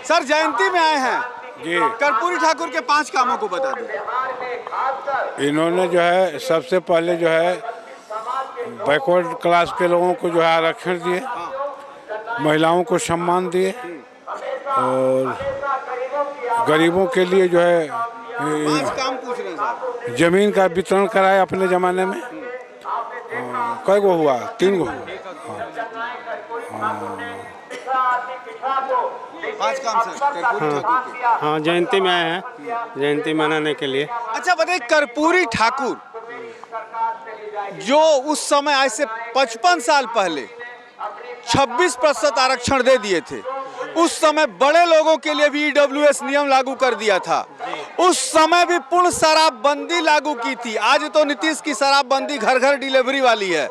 Sir जयंती में आए हैं जी। कर्पूरी ठाकुर के 5 कामों को बता दें। इन्होंने जो है सबसे पहले जो है बैकवर्ड क्लास के लोगों को जो है आरक्षण दिए, महिलाओं को सम्मान दिए और गरीबों के लिए जो है 5 काम पूछ रहे हैं साहब। जमीन का वितरण कराया अपने ज़माने में। कई गो हुआ? 3 गो। 5 काम सर कर्पूरी ठाकुर के। हाँ, जयंती में आए हैं, जयंती मनाने के लिए। अच्छा बताइए, कर्पूरी ठाकुर जो उस समय आज से 55 साल पहले 26% आरक्षण दे दिए थे, उस समय बड़े लोगों के लिए भी EWS नियम लागू कर दिया था, उस समय भी पूर्ण शराबबंदी लागू की थी। आज तो नीतीश की शराबबंदी घर घर डिलीवरी वाली है।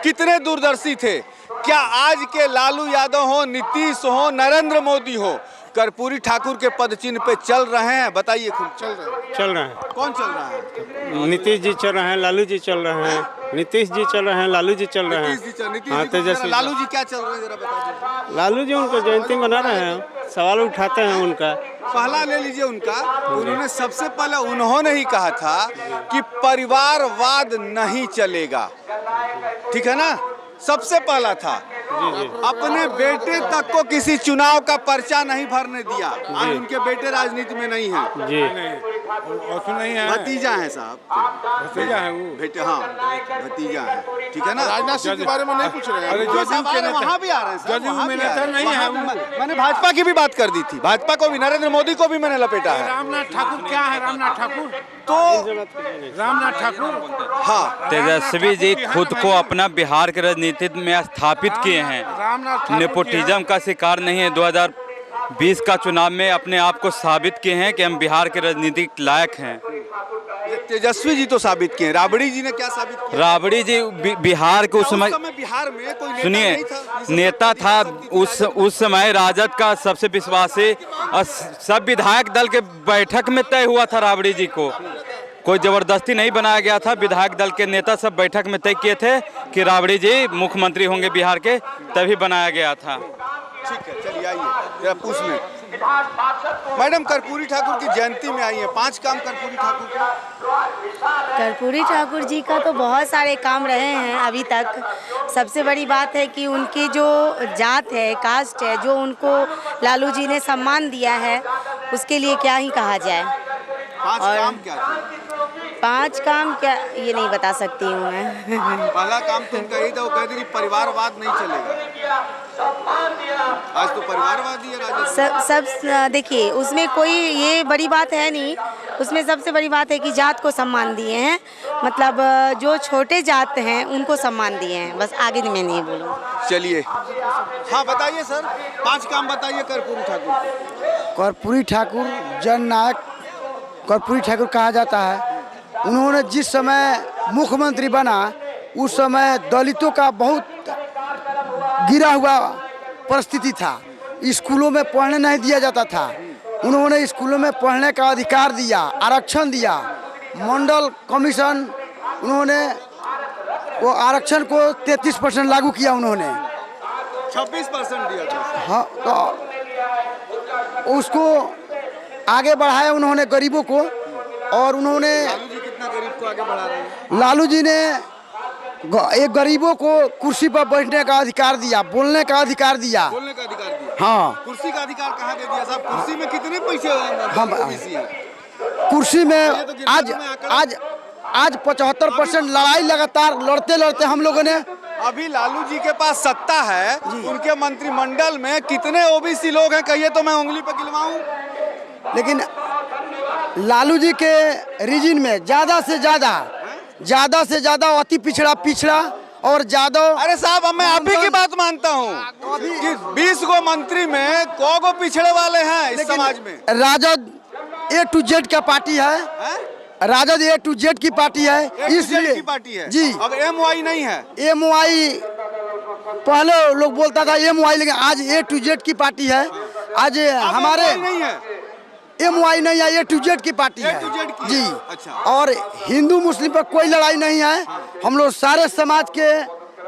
कितने दूरदर्शी थे। क्या आज के लालू यादव हो, नीतीश हो, नरेंद्र मोदी हो, कर्पूरी ठाकुर के पद चिन्ह पे चल रहे हैं? बताइए खुद। चल रहे हैं। कौन चल रहा है? नीतीश जी चल रहे हैं, लालू जी चल रहे हैं, नीतीश जी चल रहे हैं, लालू जी चल रहे नीतीश जी हैं। नीतीश हाँ, जी तेजस्वी। लालू जी क्या चल रहे हैं जरा बता दीजिए। लालू जी उनको जयंती मना रहे हैं, सवाल उठाते हैं उनका। पहला ले लीजिए उनका। उन्होंने सबसे पहले उन्होंने ही कहा था कि परिवारवाद नहीं चलेगा, ठीक है ना? सबसे पहला था। अपने बेटे तक को किसी चुनाव का पर्चा नहीं भरने दिया। आज उनके बेटे राजनीति में नहीं है जी। नहीं है, भतीजा है साहब, भतीजा है वो। बेटे। हाँ, भतीजा है, ठीक है ना? राजनाथ सिंह के बारे में नहीं पूछ रहे हैं। अरे वहाँ भी आ रहे हैं साहब, जदयू वहाँ में भी आ नेता रहे हैं। नहीं है वहाँ वो। मैंने भाजपा की भी बात कर दी थी, भाजपा को भी, नरेंद्र मोदी को भी मैंने लपेटा है। रामनाथ ठाकुर क्या है? रामनाथ ठाकुर तो रामनाथ ठाकुर हाँ, तेजस्वी जी खुद को अपना बिहार के राजनीति में स्थापित किए हैं, नेपोटिज्म का शिकार नहीं है। 2020 का चुनाव में अपने आप को साबित किए हैं कि हम बिहार के राजनीतिक लायक हैं। ये तेजस्वी जी तो साबित किए। राबड़ी जी ने क्या साबित किया? राबड़ी जी बिहार के उस समय बिहार में कोई नेता सुनिए, नहीं था। नेता था उस समय राजद का सबसे विश्वासी और सब विधायक दल के बैठक में तय हुआ था। राबड़ी जी को कोई जबरदस्ती नहीं बनाया गया था। विधायक दल के नेता सब बैठक में तय किए थे कि राबड़ी जी मुख्यमंत्री होंगे बिहार के, तभी बनाया गया था। ठीक है, चलिए आइए जरा पूछ लें। मैडम, कर्पूरी ठाकुर की जयंती में आई है, 5 काम कर्पूरी ठाकुर के। कर्पूरी ठाकुर जी का तो बहुत सारे काम रहे हैं अभी तक। सबसे बड़ी बात है कि उनकी जो जात है, कास्ट है, जो उनको लालू जी ने सम्मान दिया है, उसके लिए क्या ही कहा जाए। 5 काम क्या थे? 5 काम क्या, ये नहीं बता सकती हूँ मैं। पहला काम तो उनका यही था, वो कहते कि परिवारवाद नहीं चलेगा। आज तो परिवारवाद ही है राजनीति। देखिए, उसमें कोई ये बड़ी बात है नहीं। उसमें सबसे बड़ी बात है कि जात को सम्मान दिए हैं, मतलब जो छोटे जात हैं उनको सम्मान दिए हैं, बस आगे मैं नहीं बोलूँ। चलिए, हाँ बताइए सर, 5 काम बताइए कर्पूरी ठाकुर। कर्पूरी ठाकुर जननायक कर्पूरी ठाकुर कहा जाता है। उन्होंने जिस समय मुख्यमंत्री बना, उस समय दलितों का बहुत गिरा हुआ परिस्थिति था। स्कूलों में पढ़ने नहीं दिया जाता था। उन्होंने स्कूलों में पढ़ने का अधिकार दिया, आरक्षण दिया, मंडल कमीशन, उन्होंने वो आरक्षण को 33% लागू किया। उन्होंने 26% दिया था। हाँ, तो उसको आगे बढ़ाया उन्होंने गरीबों को। और उन्होंने लालू जी कितना गरीब को आगे बढ़ा रहे हैं? लालू जी ने एक गरीबों को कुर्सी पर बैठने का अधिकार दिया, बोलने का अधिकार दिया। बोलने का अधिकार दिया। हाँ, कुर्सी का अधिकार कहाँ दे दिया साहब? कुर्सी में कितने पैसे हम ओबीसी हैं? कुर्सी में तो गिरफ्तार में आकर- आज 75% लड़ाई लगातार लड़ते लड़ते हम लोगों ने। अभी लालू जी के पास सत्ता है, उनके मंत्रिमंडल में कितने ओबीसी लोग हैं? कहिए तो मैं उंगली पे गिनवाऊं। लेकिन लालू जी के रीजन में ज़्यादा से ज़्यादा अति पिछड़ा और ज़्यादा। अरे साहब, मैं आप ही की बात मानता हूँ कि 20 गो मंत्री में को गो पिछड़े वाले हैं इस समाज में। राजद A to Z का पार्टी है, राजद A to Z की पार्टी है, इसलिए की पार्टी है जी। अब MY नहीं है। MY पहले लोग बोलता था MY, लेकिन आज A to Z की पार्टी है। आज हमारे नहीं है, MY नहीं है, A to Z की पार्टी है A to Z की जी। है। अच्छा। और हिंदू मुस्लिम पर कोई लड़ाई नहीं है। हम लोग सारे समाज के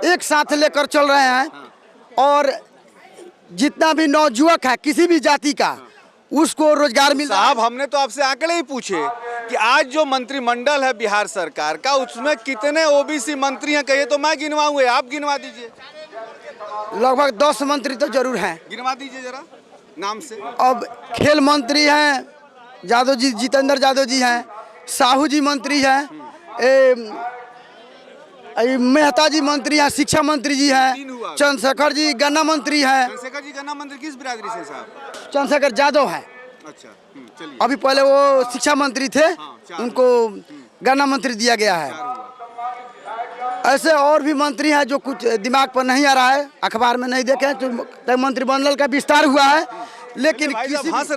एक साथ लेकर चल रहे हैं। और जितना भी नौजुवक है किसी भी जाति का उसको रोजगार मिल रहा है। साहब हमने तो आपसे आंकड़े ही पूछे कि आज जो मंत्रिमंडल है बिहार सरकार का उसमें कितने ओबीसी मंत्री हैं, कहिए तो मैं गिनवाऊंगे, आप गिनवा दीजिए। लगभग 10 मंत्री तो जरूर हैं। गिनवा दीजिए जरा नाम से। अब खेल मंत्री हैं यादव जी, जितेंद्र यादव जी हैं, साहू जी मंत्री हैं, मेहता जी मंत्री हैं, शिक्षा मंत्री जी हैं, चंद्रशेखर जी गन्ना मंत्री हैं। चंद्रशेखर जी गन्ना मंत्री किस बिरादरी से साहब? चंद्रशेखर यादव हैं। अच्छा चलिए। अभी पहले वो शिक्षा मंत्री थे, उनको गन्ना मंत्री दिया गया है। ऐसे और भी मंत्री हैं जो कुछ दिमाग पर नहीं आ रहा है, अखबार में नहीं देखे तो मंत्रिमंडल का विस्तार हुआ है, लेकिन भाई साहब किसी हंस